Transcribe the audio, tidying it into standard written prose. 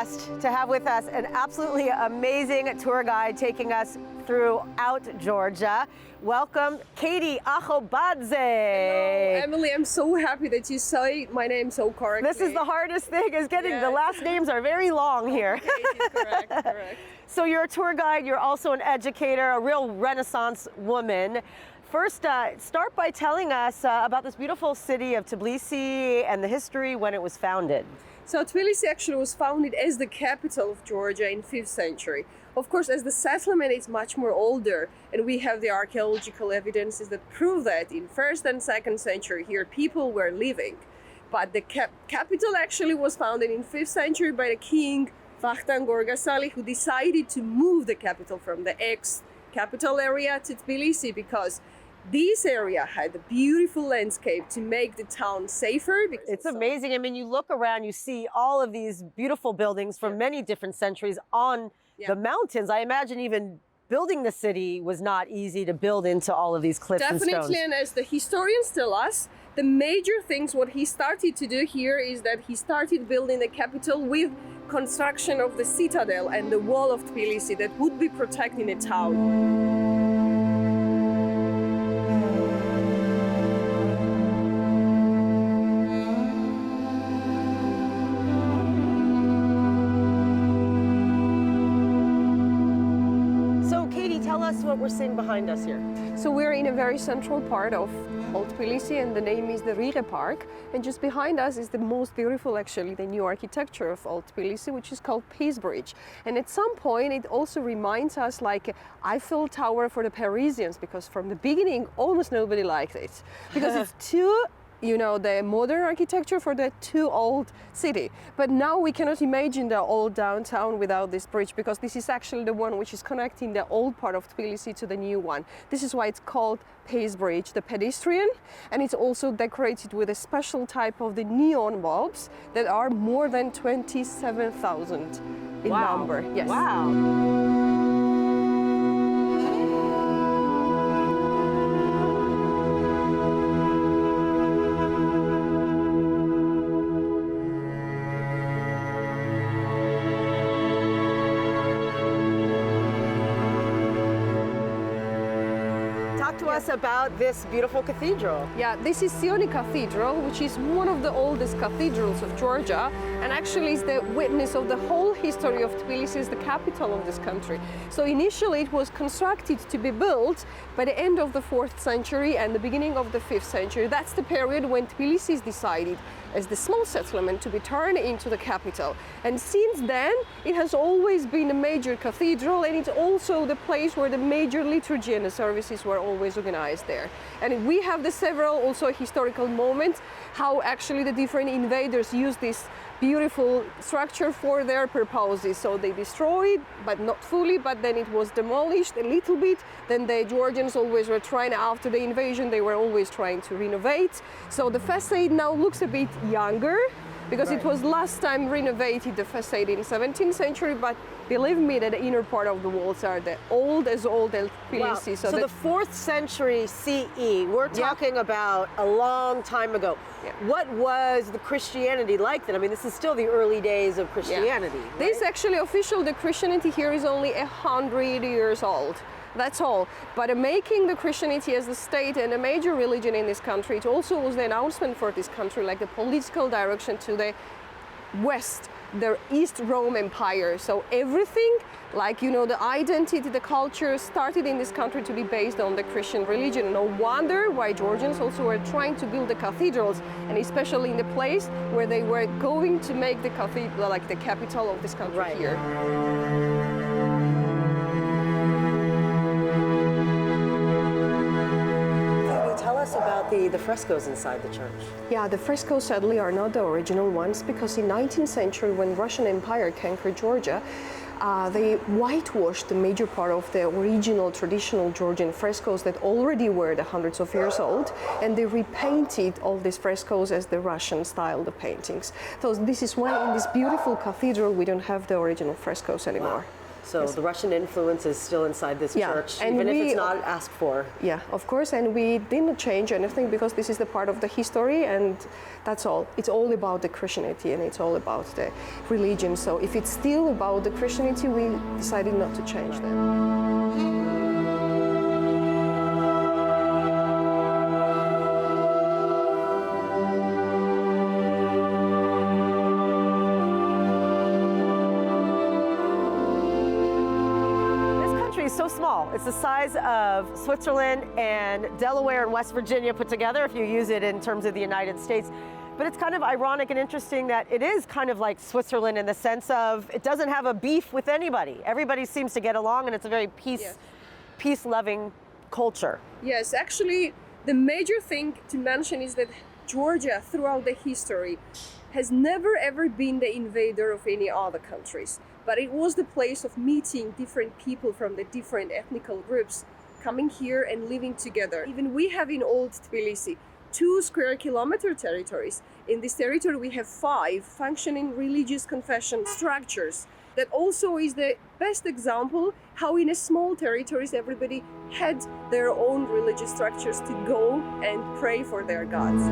blessed to have with us an absolutely amazing tour guide taking us throughout Georgia. Welcome, Katie Akhobadze. Hello, Emily. I'm so happy that you say my name so correctly. This is the hardest thing, is getting the last names are very long here. Okay, correct. So you're a tour guide, you're also an educator, a real Renaissance woman. First, start by telling us about this beautiful city of Tbilisi and the history when it was founded. So Tbilisi actually was founded as the capital of Georgia in 5th century. Of course, as the settlement is much more older, and we have the archaeological evidences that prove that in 1st and 2nd century here people were living. But the capital actually was founded in 5th century by the king Vahtan Gorgasali, who decided to move the capital from the ex-capital area to Tbilisi because this area had a beautiful landscape to make the town safer. It's amazing. I mean, you look around, you see all of these beautiful buildings from many different centuries on the mountains. I imagine even building the city was not easy to build into all of these cliffs and stones. Definitely, and as the historians tell us, the major things what he started to do here is that he started building the capital with construction of the citadel and the wall of Tbilisi that would be protecting the town. What we're seeing behind us here. So we're in a very central part of Old Tbilisi, and the name is the Rire Park, and just behind us is the most beautiful, actually, the new architecture of Old Tbilisi, which is called Peace Bridge. And at some point it also reminds us like Eiffel Tower for the Parisians, because from the beginning almost nobody liked it because it's too the modern architecture for the too old city. But now we cannot imagine the old downtown without this bridge, because this is actually the one which is connecting the old part of Tbilisi to the new one. This is why it's called Peace Bridge, the pedestrian, and it's also decorated with a special type of the neon bulbs that are more than 27,000 in number. Yes. Wow. Us about this beautiful cathedral. Yeah, this is Sioni Cathedral, which is one of the oldest cathedrals of Georgia, and actually is the witness of the whole history of Tbilisi as the capital of this country. So initially it was constructed to be built by the end of the 4th century and the beginning of the 5th century. That's the period when Tbilisi is decided as the small settlement to be turned into the capital. And since then, it has always been a major cathedral, and it's also the place where the major liturgy and the services were always organized there. And we have the several also historical moments how actually the different invaders used this beautiful structure for their purposes. So they destroyed, but not fully, but then it was demolished a little bit. Then the Georgians always were trying, after the invasion, they were always trying to renovate. So the facade now looks a bit younger, because it was last time renovated, the facade in 17th century, but believe me that the inner part of the walls are the old as old as Tbilisi. Wow. So the 4th century CE, we're talking about a long time ago. Yeah. What was the Christianity like then? I mean, this is still the early days of Christianity. Right? This actually official, the Christianity here is only 100 years old. That's all. But making the Christianity as the state and a major religion in this country, it also was the announcement for this country, like the political direction to the West, the East Rome Empire. So everything, like, the identity, the culture started in this country to be based on the Christian religion. No wonder why Georgians also were trying to build the cathedrals, and especially in the place where they were going to make the cathedral, like the capital of this country here. About the frescoes inside the church. Yeah, the frescoes sadly are not the original ones, because in 19th century, when Russian Empire conquered Georgia, they whitewashed the major part of the original traditional Georgian frescoes that already were the hundreds of years old, and they repainted all these frescoes as the Russian style, the paintings. So this is why in this beautiful cathedral we don't have the original frescoes anymore. So Yes. the Russian influence is still inside this Yeah, church, and even if we- it's not asked for. Yeah, of course, and we didn't change anything because this is the part of the history, and that's all. It's all about the Christianity and it's all about the religion. So if it's still about the Christianity, we decided not to change that. This country is so small. It's the size of Switzerland and Delaware and West Virginia put together, if you use it in terms of the United States. But it's kind of ironic and interesting that it is kind of like Switzerland in the sense of it doesn't have a beef with anybody. Everybody seems to get along, and it's a very peace-loving culture. Yes, actually, the major thing to mention is that Georgia, throughout the history, has never ever been the invader of any other countries, but it was the place of meeting different people from the different ethnical groups coming here and living together. Even we have in Old Tbilisi 2 square kilometer territories. In this territory, we have 5 functioning religious confession structures. That also is the best example how in a small territories everybody had their own religious structures to go and pray for their gods.